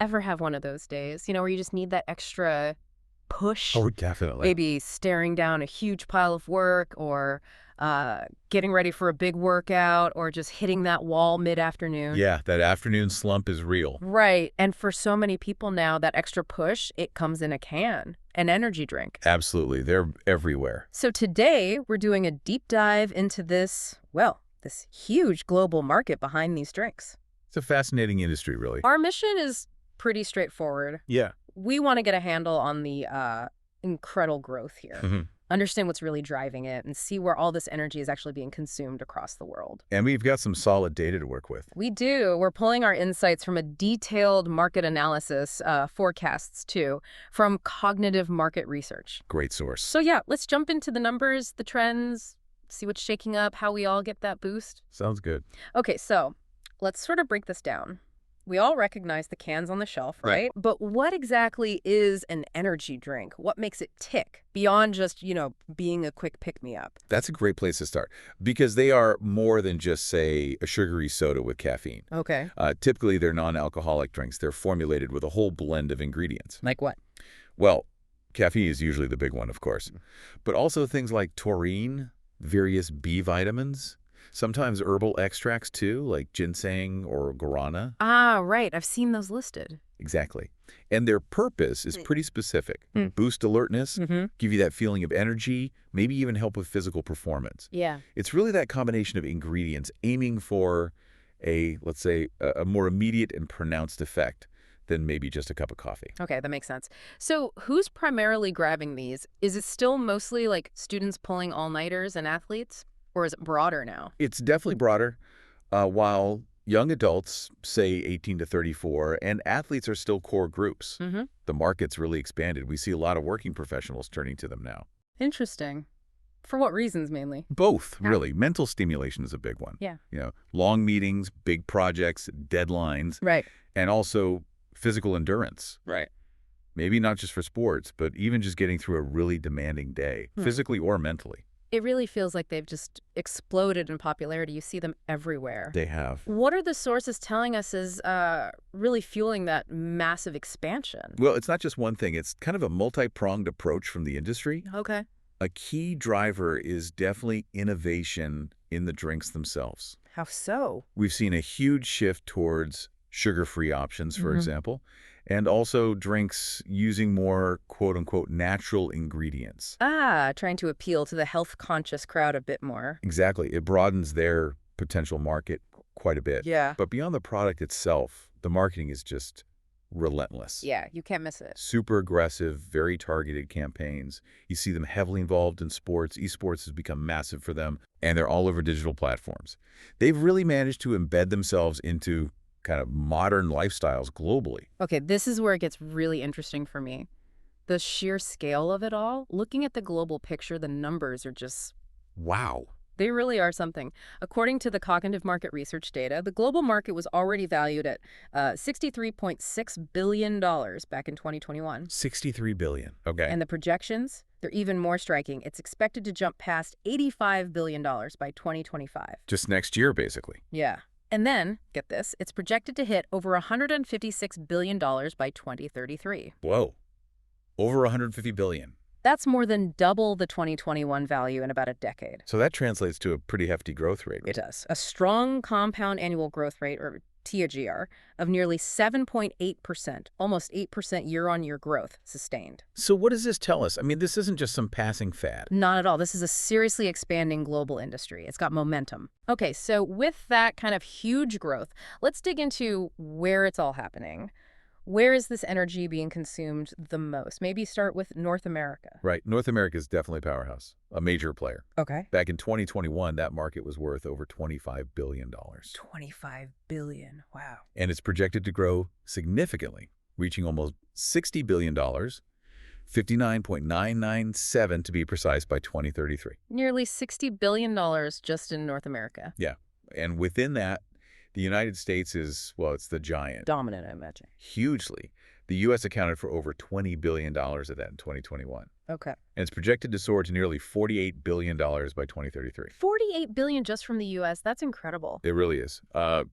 Ever have one of those days, where you just need that extra push? Oh, definitely. Maybe staring down a huge pile of work or getting ready for a big workout or just hitting that wall mid-afternoon. Yeah, that afternoon slump is real. Right. And for so many people now, that extra push, it comes in a can, an energy drink. Absolutely. They're everywhere. So today, we're doing a deep dive into this huge global market behind these drinks. It's a fascinating industry, really. Our mission is pretty straightforward. Yeah. We want to get a handle on the incredible growth here, Mhm. understand what's really driving it, and see where all this energy is actually being consumed across the world. And we've got some solid data to work with. We do. We're pulling our insights from a detailed market analysis, forecasts too, from cognitive market research. Great source. So yeah, let's jump into the numbers, the trends, see what's shaking up, how we all get that boost. Sounds good. Okay, so let's sort of break this down. We all recognize the cans on the shelf, right? But what exactly is an energy drink? What makes it tick beyond just, being a quick pick-me-up? That's a great place to start because they are more than just, say, a sugary soda with caffeine. Okay. Typically, they're non-alcoholic drinks. They're formulated with a whole blend of ingredients. Like what? Well, caffeine is usually the big one, of course, but also things like taurine, various B vitamins, sometimes herbal extracts too, like ginseng or guarana. Ah, right. I've seen those listed. Exactly. And their purpose is pretty specific. Mm. Boost alertness, Mm-hmm. give you that feeling of energy, maybe even help with physical performance. Yeah. It's really that combination of ingredients aiming for let's say, a more immediate and pronounced effect than maybe just a cup of coffee. Okay, that makes sense. So who's primarily grabbing these? Is it still mostly like students pulling all-nighters and athletes? Or is it broader now? It's definitely broader, while young adults, say 18 to 34, and athletes are still core groups. Mm-hmm. The market's really expanded. We see a lot of working professionals turning to them now. Interesting. For what reasons, mainly? Both, Yeah. really. Mental stimulation is a big one. Yeah. Long meetings, big projects, deadlines, Right. and also physical endurance. Right. Maybe not just for sports, but even just getting through a really demanding day, physically or mentally. It really feels like they've just exploded in popularity. You see them everywhere. They have. What are the sources telling us is really fueling that massive expansion? Well, it's not just one thing. It's kind of a multi-pronged approach from the industry. Okay. A key driver is definitely innovation in the drinks themselves. How so? We've seen a huge shift towards sugar-free options, for Mhm. example, and also drinks using more quote-unquote natural ingredients. Ah, trying to appeal to the health-conscious crowd a bit more. Exactly. It broadens their potential market quite a bit. Yeah. But beyond the product itself, the marketing is just relentless. Yeah, you can't miss it. Super aggressive, very targeted campaigns. You see them heavily involved in sports. Esports has become massive for them, and they're all over digital platforms. They've really managed to embed themselves into kind of modern lifestyles globally. Okay, this is where it gets really interesting for me. The sheer scale of it all, looking at the global picture, the numbers are just, Wow. they really are something. According to the cognitive market research data, the global market was already valued at $63.6 billion back in 2021. 63 billion. Okay. And the projections, they're even more striking. It's expected to jump past $85 billion by 2025. Just next year, basically. Yeah. And then, get this, it's projected to hit over $156 billion by 2033. Whoa. Over 150 billion. That's more than double the 2021 value in about a decade. So that translates to a pretty hefty growth rate. It does. A strong compound annual growth rate, or CAGR, of nearly 7.8%, almost 8% year-on-year growth sustained. So what does this tell us? I mean, this isn't just some passing fad. Not at all. This is a seriously expanding global industry. It's got momentum. Okay, so with that kind of huge growth, let's dig into where it's all happening. Where is this energy being consumed the most? Maybe start with North America. Right. North America is definitely a powerhouse, a major player. Okay. Back in 2021, that market was worth over $25 billion. $25 billion. Wow. And it's projected to grow significantly, reaching almost $60 billion, 59.997 to be precise, by 2033. Nearly $60 billion just in North America. Yeah. And within that, The United States is, well, it's the giant. Dominant, I imagine. Hugely. The U.S. accounted for over $20 billion of that in 2021. Okay. And it's projected to soar to nearly $48 billion by 2033. 48 billion just from the U.S. That's incredible. It really is.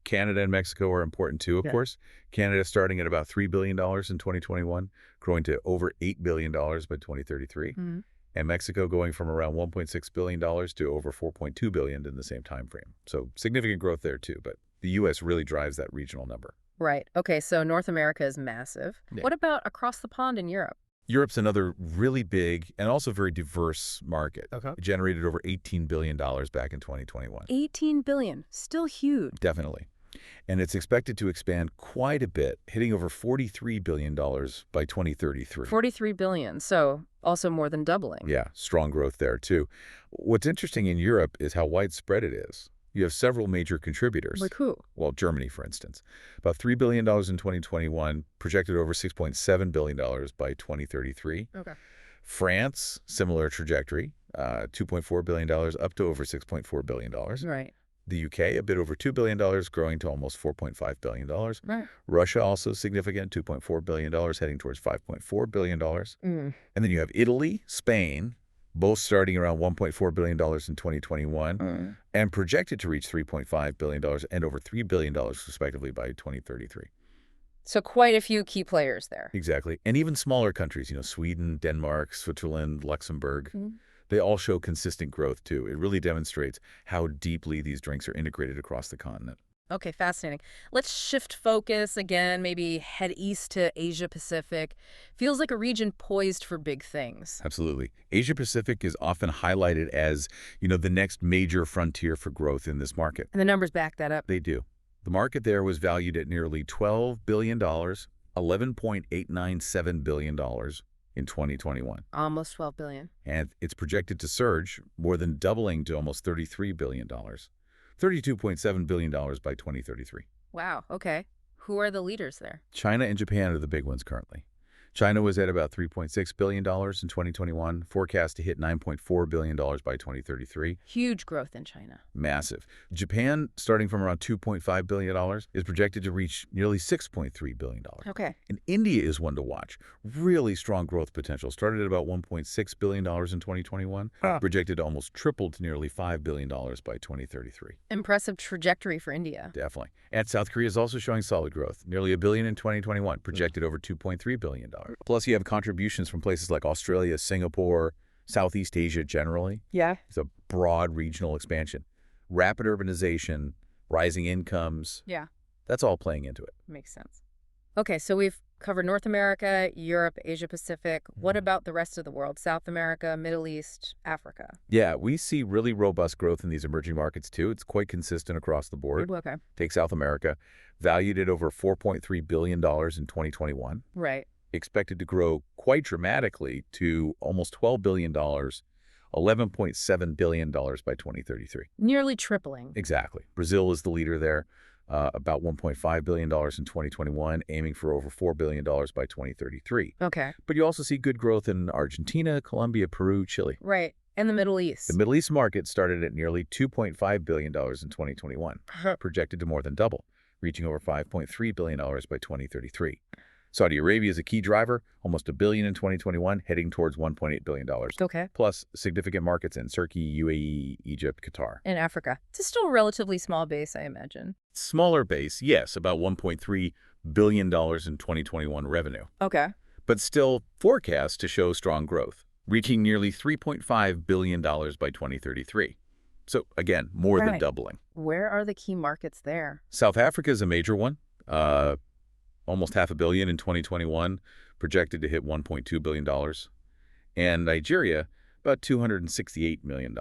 Canada and Mexico are important too, of course. Canada starting at about $3 billion in 2021, growing to over $8 billion by 2033. Mm-hmm. And Mexico going from around $1.6 billion to over $4.2 billion in the same time frame. So significant growth there too, but the U.S. really drives that regional number. Right. Okay, so North America is massive. Yeah. What about across the pond in Europe? Europe's another really big and also very diverse market. Okay. It generated over $18 billion back in 2021. 18 billion. Still huge. Definitely. And it's expected to expand quite a bit, hitting over $43 billion by 2033. 43 billion. So also more than doubling. Yeah, strong growth there too. What's interesting in Europe is how widespread it is. You have several major contributors. Like who? Well, Germany, for instance. About $3 billion in 2021, projected over $6.7 billion by 2033. Okay. France, similar trajectory, $2.4 billion up to over $6.4 billion. Right. The UK, a bit over $2 billion, growing to almost $4.5 billion. Right. Russia, also significant, $2.4 billion, heading towards $5.4 billion. And then you have Italy, Spain, both starting around $1.4 billion in 2021 and projected to reach $3.5 billion and over $3 billion, respectively, by 2033. So quite a few key players there. Exactly. And even smaller countries, Sweden, Denmark, Switzerland, Luxembourg, they all show consistent growth, too. It really demonstrates how deeply these drinks are integrated across the continent. Okay, fascinating. Let's shift focus again, maybe head east to Asia Pacific. Feels like a region poised for big things. Absolutely. Asia Pacific is often highlighted as, the next major frontier for growth in this market. And the numbers back that up. They do. The market there was valued at nearly $12 billion, $11.897 billion in 2021. Almost 12 billion. And it's projected to surge, more than doubling to almost $33 billion. $32.7 billion by 2033. Wow, okay. Who are the leaders there? China and Japan are the big ones currently. China was at about $3.6 billion in 2021, forecast to hit $9.4 billion by 2033. Huge growth in China. Massive. Japan, starting from around $2.5 billion, is projected to reach nearly $6.3 billion. Okay. And India is one to watch. Really strong growth potential. Started at about $1.6 billion in 2021, projected to almost triple to nearly $5 billion by 2033. Impressive trajectory for India. Definitely. And South Korea is also showing solid growth. Nearly $1 billion in 2021, projected over $2.3 billion. Plus, you have contributions from places like Australia, Singapore, Southeast Asia generally. Yeah. It's a broad regional expansion. Rapid urbanization, rising incomes. Yeah. That's all playing into it. Makes sense. Okay, so we've covered North America, Europe, Asia Pacific. What about the rest of the world? South America, Middle East, Africa? Yeah, we see really robust growth in these emerging markets too. It's quite consistent across the board. Okay. Take South America, valued at over $4.3 billion in 2021. Right. Expected to grow quite dramatically to almost $12 billion, $11.7 billion by 2033. Nearly tripling. Exactly. Brazil is the leader there, about $1.5 billion in 2021, aiming for over $4 billion by 2033. Okay. But you also see good growth in Argentina, Colombia, Peru, Chile. Right. And the Middle East. The Middle East market started at nearly $2.5 billion in 2021, projected to more than double, reaching over $5.3 billion by 2033. Saudi Arabia is a key driver, almost $1 billion in 2021, heading towards $1.8 billion. Okay. Plus significant markets in Turkey, UAE, Egypt, Qatar. In Africa. It's still a relatively small base, I imagine. Smaller base, yes, about $1.3 billion in 2021 revenue. Okay. But still forecast to show strong growth, reaching nearly $3.5 billion by 2033. So again, more than doubling. Where are the key markets there? South Africa is a major one. Almost $500 million in 2021, projected to hit $1.2 billion. And Nigeria, about $268 million,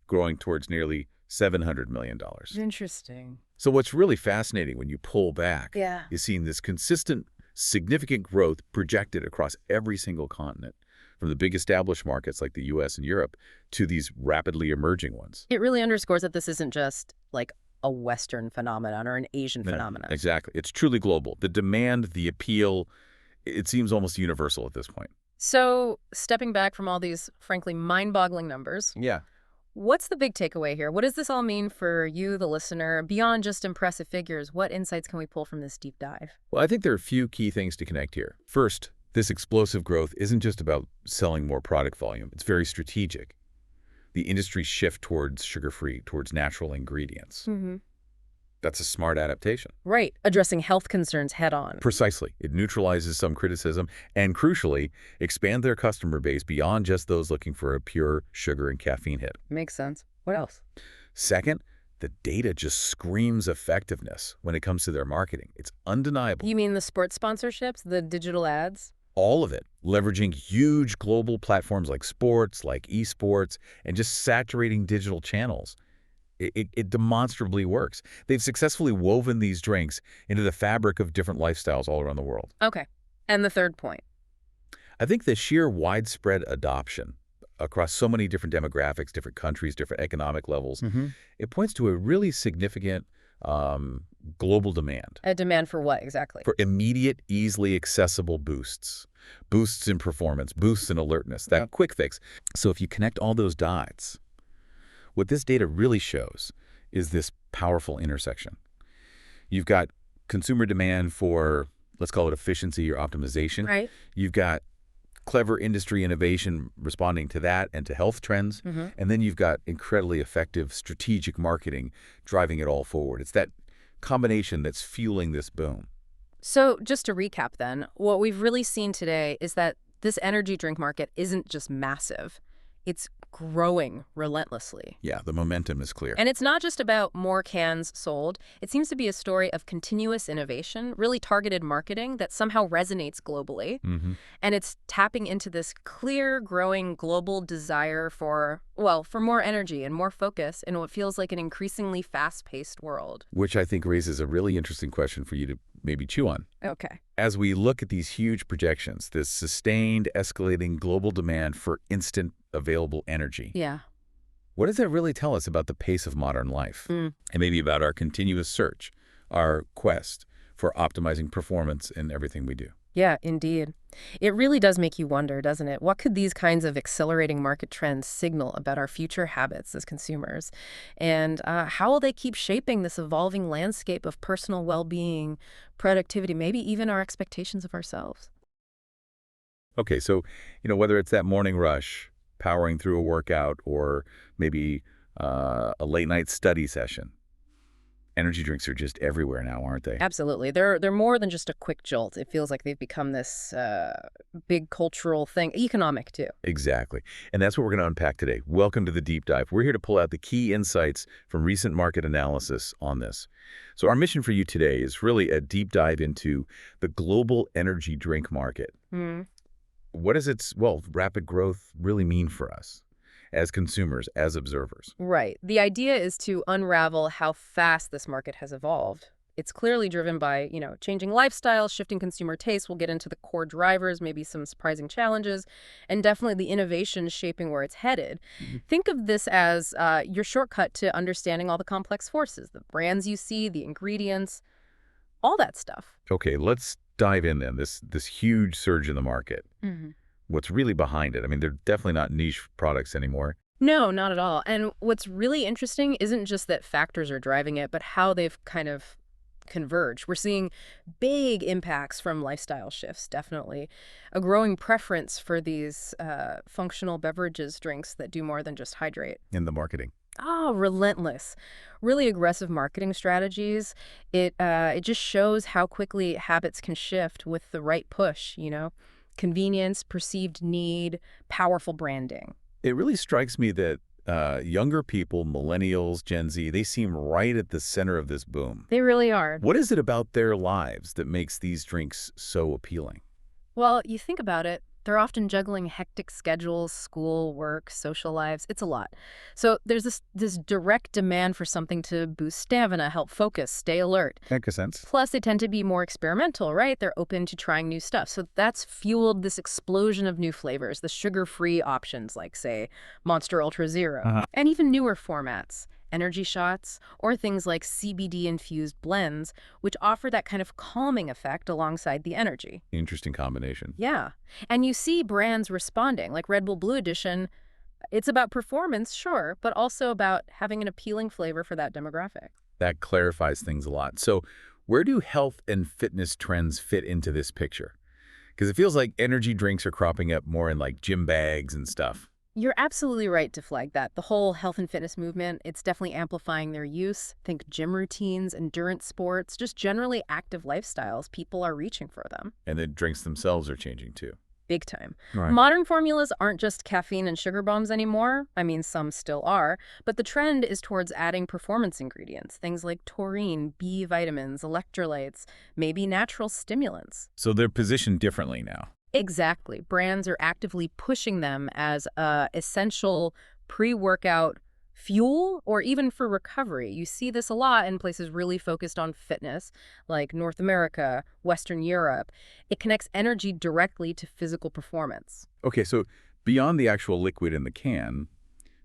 growing towards nearly $700 million. Interesting. So what's really fascinating when you pull back is seeing this consistent, significant growth projected across every single continent, from the big established markets like the U.S. and Europe to these rapidly emerging ones. It really underscores that this isn't just like a Western phenomenon or an Asian phenomenon. Exactly. It's truly global. The demand, the appeal, it seems almost universal at this point. So stepping back from all these, frankly, mind-boggling numbers, Yeah. What's the big takeaway here? What does this all mean for you, the listener, beyond just impressive figures? What insights can we pull from this deep dive? Well, I think there are a few key things to connect here. First, this explosive growth isn't just about selling more product volume. It's very strategic. The industry's shift towards sugar-free, towards natural ingredients. That's a smart adaptation. Right, addressing health concerns head on. Precisely. It neutralizes some criticism and, crucially, expand their customer base beyond just those looking for a pure sugar and caffeine hit. Makes sense. What else? Second, the data just screams effectiveness when it comes to their marketing. It's undeniable. You mean the sports sponsorships, the digital ads? All of it, leveraging huge global platforms like sports, like esports, and just saturating digital channels. It demonstrably works. They've successfully woven these drinks into the fabric of different lifestyles all around the world. Okay. And the third point? I think the sheer widespread adoption across so many different demographics, different countries, different economic levels, it points to a really significant global demand. A demand for what exactly? For immediate, easily accessible boosts. Boosts in performance, boosts in alertness, that quick fix. So if you connect all those dots, what this data really shows is this powerful intersection. You've got consumer demand for, let's call it efficiency or optimization. Right. You've got clever industry innovation responding to that and to health trends. And then you've got incredibly effective strategic marketing driving it all forward. It's that combination that's fueling this boom. So just to recap then, what we've really seen today is that this energy drink market isn't just massive. It's growing relentlessly. Yeah, the momentum is clear. And it's not just about more cans sold. It seems to be a story of continuous innovation, really targeted marketing that somehow resonates globally. And it's tapping into this clear, growing global desire for, well, for more energy and more focus in what feels like an increasingly fast-paced world. Which I think raises a really interesting question for you to maybe chew on. Okay. As we look at these huge projections, this sustained, escalating global demand for instant available energy. Yeah. What does that really tell us about the pace of modern life? And maybe about our continuous search, our quest for optimizing performance in everything we do. Yeah, indeed. It really does make you wonder, doesn't it? What could these kinds of accelerating market trends signal about our future habits as consumers? And how will they keep shaping this evolving landscape of personal well-being, productivity, maybe even our expectations of ourselves? Okay, so, whether it's that morning rush, powering through a workout, or maybe a late-night study session, energy drinks are just everywhere now, aren't they? Absolutely. They're more than just a quick jolt. It feels like they've become this big cultural thing, economic too. Exactly. And that's what we're going to unpack today. Welcome to the deep dive. We're here to pull out the key insights from recent market analysis on this. So our mission for you today is really a deep dive into the global energy drink market. What does its, rapid growth really mean for us as consumers, as observers? Right. The idea is to unravel how fast this market has evolved. It's clearly driven by, changing lifestyles, shifting consumer tastes. We'll get into the core drivers, maybe some surprising challenges, and definitely the innovation shaping where it's headed. Think of this as your shortcut to understanding all the complex forces, the brands you see, the ingredients, all that stuff. Okay, let's dive in then. This huge surge in the market. What's really behind it? I mean, they're definitely not niche products anymore. No, not at all. And what's really interesting isn't just that factors are driving it, but how they've kind of converged. We're seeing big impacts from lifestyle shifts, definitely. A growing preference for these functional beverages, drinks that do more than just hydrate. In the marketing. Oh, relentless. Really aggressive marketing strategies. It just shows how quickly habits can shift with the right push, Convenience, perceived need, powerful branding. It really strikes me that younger people, millennials, Gen Z, they seem right at the center of this boom. They really are. What is it about their lives that makes these drinks so appealing? Well, you think about it, they're often juggling hectic schedules, school, work, social lives. It's a lot. So there's this direct demand for something to boost stamina, help focus, stay alert. That makes sense. Plus, they tend to be more experimental, right? They're open to trying new stuff. So that's fueled this explosion of new flavors, the sugar-free options like, say, Monster Ultra Zero, and even newer formats. Energy shots, or things like CBD-infused blends, which offer that kind of calming effect alongside the energy. Interesting combination. Yeah. And you see brands responding, like Red Bull Blue Edition, It's about performance, sure, but also about having an appealing flavor for that demographic. That clarifies things a lot. So where do health and fitness trends fit into this picture? Because it feels like energy drinks are cropping up more in like gym bags and stuff. You're absolutely right to flag that. The whole health and fitness movement, it's definitely amplifying their use. Think gym routines, endurance sports, just generally active lifestyles. People are reaching for them. And the drinks themselves are changing too. Big time. Right. Modern formulas aren't just caffeine and sugar bombs anymore. I mean, some still are. But the trend is towards adding performance ingredients, things like taurine, B vitamins, electrolytes, maybe natural stimulants. So they're positioned differently now. Exactly. Brands are actively pushing them as a essential pre-workout fuel or even for recovery. You see this a lot in places really focused on fitness, like North America, Western Europe. It connects energy directly to physical performance. Okay, so beyond the actual liquid in the can,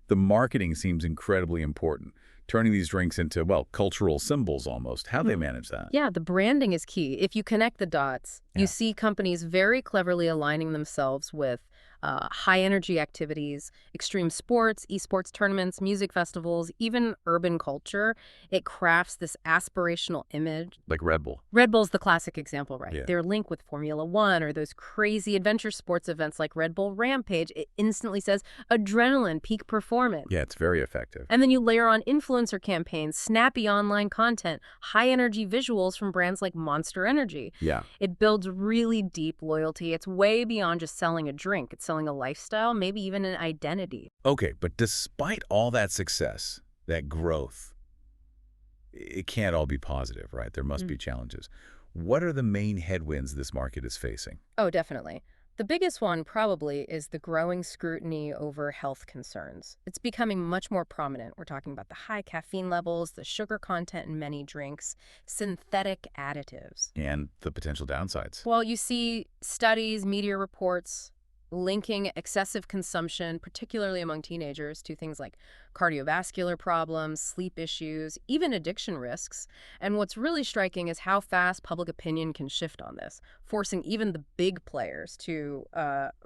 the marketing seems incredibly important, turning these drinks into, well, cultural symbols almost. How do they manage that? Yeah, the branding is key. If you connect the dots, Yeah. you see companies very cleverly aligning themselves with high energy activities, extreme sports, esports tournaments, music festivals, even urban culture. It crafts this aspirational image. Like Red Bull. Red Bull's the classic example, right? Yeah. Their link with Formula One or those crazy adventure sports events like Red Bull Rampage, it instantly says adrenaline, peak performance. Yeah, it's very effective. And then you layer on influencer campaigns, snappy online content, high energy visuals from brands like Monster Energy. Yeah. It builds really deep loyalty. It's way beyond just selling a drink. It's selling a lifestyle, maybe even an identity. Okay, but despite all that success, that growth, it can't all be positive, right? There must be challenges. What are the main headwinds this market is facing? Oh, definitely. The biggest one probably is the growing scrutiny over health concerns. It's becoming much more prominent. We're talking about the high caffeine levels, the sugar content in many drinks, synthetic additives. And the potential downsides. Well, you see studies, media reports linking excessive consumption, particularly among teenagers, to things like cardiovascular problems, sleep issues, even addiction risks. And what's really striking is how fast public opinion can shift on this, forcing even the big players to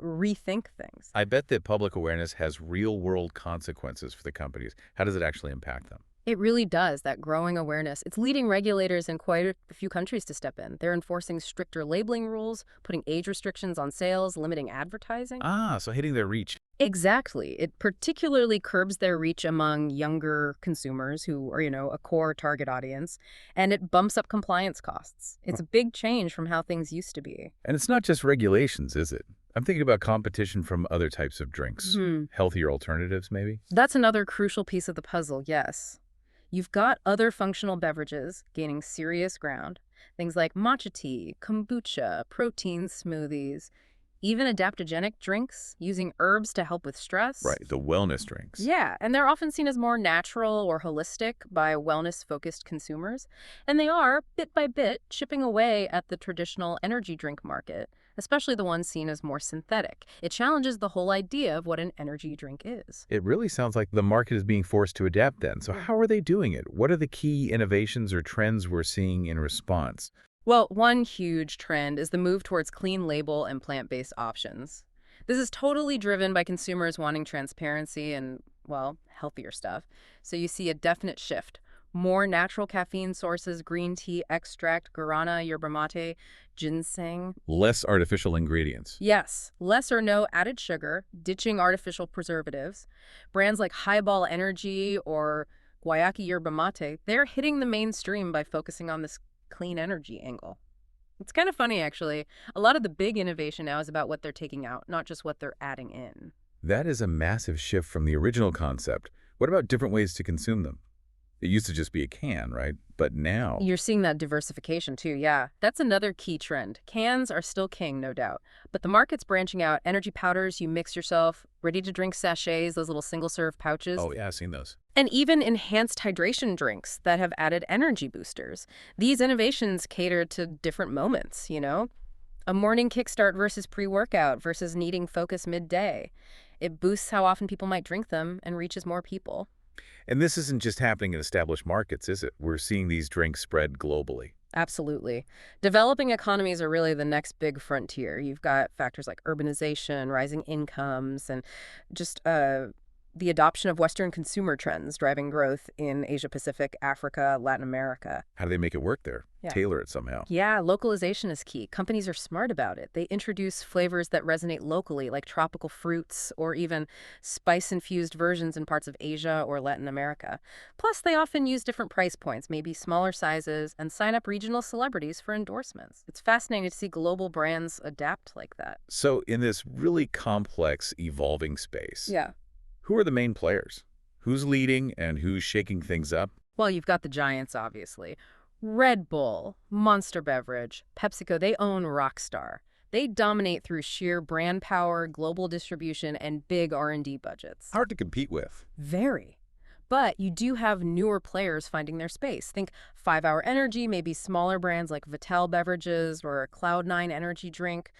rethink things. I bet that public awareness has real-world consequences for the companies. How does it actually impact them? It really does, that growing awareness. It's leading regulators in quite a few countries to step in. They're enforcing stricter labeling rules, putting age restrictions on sales, limiting advertising. Ah, so hitting their reach. Exactly. It particularly curbs their reach among younger consumers who are, a core target audience, and it bumps up compliance costs. It's a big change from how things used to be. And it's not just regulations, is it? I'm thinking about competition from other types of drinks. Healthier alternatives, maybe? That's another crucial piece of the puzzle, yes. You've got other functional beverages gaining serious ground, things like matcha tea, kombucha, protein smoothies, even adaptogenic drinks using herbs to help with stress. Right, the wellness drinks. Yeah, and they're often seen as more natural or holistic by wellness-focused consumers. And they are, bit by bit, chipping away at the traditional energy drink market, especially the ones seen as more synthetic. It challenges the whole idea of what an energy drink is. It really sounds like the market is being forced to adapt then. So how are they doing it? What are the key innovations or trends we're seeing in response? Well, one huge trend is the move towards clean label and plant-based options. This is totally driven by consumers wanting transparency and, well, healthier stuff. So you see a definite shift. More natural caffeine sources, green tea extract, guarana, yerba mate, ginseng. Less artificial ingredients. Yes, less or no added sugar, ditching artificial preservatives. Brands like Highball Energy or Guayaki Yerba Mate, they're hitting the mainstream by focusing on this clean energy angle. It's kind of funny, actually. A lot of the big innovation now is about what they're taking out, not just what they're adding in. That is a massive shift from the original concept. What about different ways to consume them? It used to just be a can, right? But now... You're seeing that diversification too, yeah. That's another key trend. Cans are still king, no doubt. But the market's branching out. Energy powders, you mix yourself, ready-to-drink sachets, those little single-serve pouches. Oh, yeah, I've seen those. And even enhanced hydration drinks that have added energy boosters. These innovations cater to different moments, A morning kickstart versus pre-workout versus needing focus midday. It boosts how often people might drink them and reaches more people. And this isn't just happening in established markets, is it? We're seeing these drinks spread globally. Absolutely. Developing economies are really the next big frontier. You've got factors like urbanization, rising incomes, and just the adoption of Western consumer trends driving growth in Asia Pacific, Africa, Latin America. How do they make it work there? Yeah. Tailor it somehow. Yeah, localization is key. Companies are smart about it. They introduce flavors that resonate locally, like tropical fruits or even spice-infused versions in parts of Asia or Latin America. Plus, they often use different price points, maybe smaller sizes, and sign up regional celebrities for endorsements. It's fascinating to see global brands adapt like that. So in this really complex, evolving space, Yeah. who are the main players? Who's leading and who's shaking things up? Well, you've got the giants, obviously. Red Bull, Monster Beverage, PepsiCo, they own Rockstar. They dominate through sheer brand power, global distribution, and big R&D budgets. Hard to compete with. Very. But you do have newer players finding their space. Think 5 Hour Energy, maybe smaller brands like Vital Beverages or Cloud9 Energy Drink.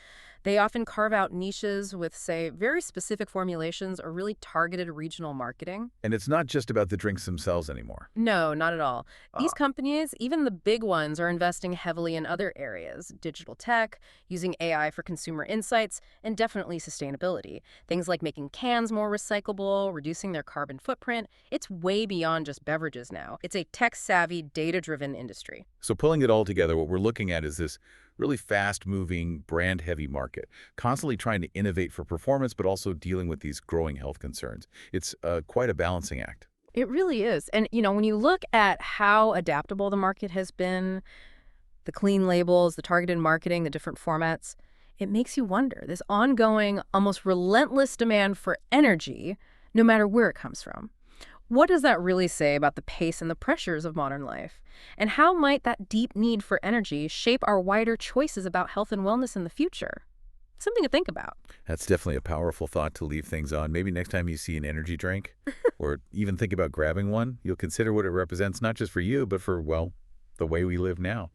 They often carve out niches with, say, very specific formulations or really targeted regional marketing. And it's not just about the drinks themselves anymore. No, not at all. These Ah, companies, even the big ones, are investing heavily in other areas: digital tech, using AI for consumer insights, and definitely sustainability. Things like making cans more recyclable, reducing their carbon footprint. It's way beyond just beverages now. It's a tech-savvy, data-driven industry. so pulling it all together, what we're looking at is this really fast-moving, brand-heavy market, constantly trying to innovate for performance, but also dealing with these growing health concerns. It's quite a balancing act. It really is. And, when you look at how adaptable the market has been, the clean labels, the targeted marketing, the different formats, it makes you wonder. This ongoing, almost relentless demand for energy, no matter where it comes from. What does that really say about the pace and the pressures of modern life? And how might that deep need for energy shape our wider choices about health and wellness in the future? Something to think about. That's definitely a powerful thought to leave things on. Maybe next time you see an energy drink or even think about grabbing one, you'll consider what it represents not just for you, but for, well, the way we live now.